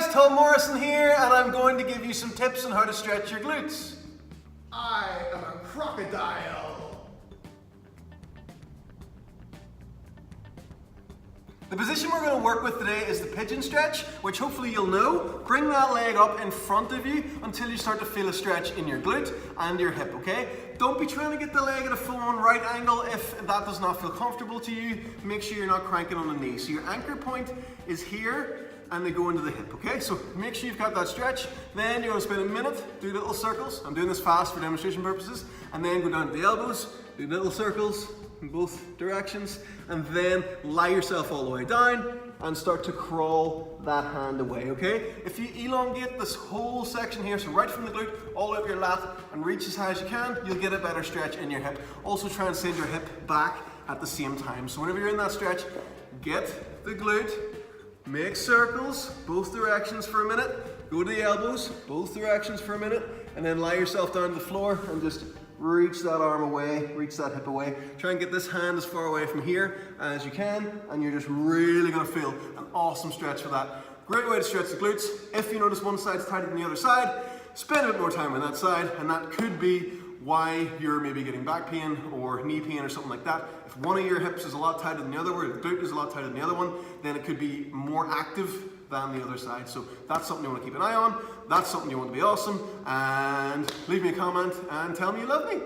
guys, Tom Morrison here, and I'm going to give you some tips on how to stretch your glutes. I am a crocodile. The position we're going to work with today is the pigeon stretch, which hopefully you'll know. Bring that leg up in front of you until you start to feel a stretch in your glute and your hip, okay? Don't be trying to get the leg at a full-on right angle if that does not feel comfortable to you. Make sure you're not cranking on the knee. So your anchor point is here, and they go into the hip, okay? So make sure you've got that stretch. Then you're gonna spend a minute, do little circles. I'm doing this fast for demonstration purposes. And then go down to the elbows, do little circles in both directions, and then lie yourself all the way down and start to crawl that hand away, okay? If you elongate this whole section here, so right from the glute all the way up your lat and reach as high as you can, you'll get a better stretch in your hip. Also try and send your hip back at the same time. So whenever you're in that stretch, get the glute, make circles, both directions for a minute, go to the elbows, both directions for a minute, and then lie yourself down to the floor and just reach that arm away, reach that hip away. Try and get this hand as far away from here as you can, and you're just really gonna feel an awesome stretch for that. Great way to stretch the glutes. If you notice one side's tighter than the other side, spend a bit more time on that side, and that could be why you're maybe getting back pain or knee pain or something like that. If one of your hips is a lot tighter than the other, or the glute is a lot tighter than the other one, then it could be more active than the other side. So that's something you want to keep an eye on. That's something you want to be awesome. And leave me a comment and tell me you love me.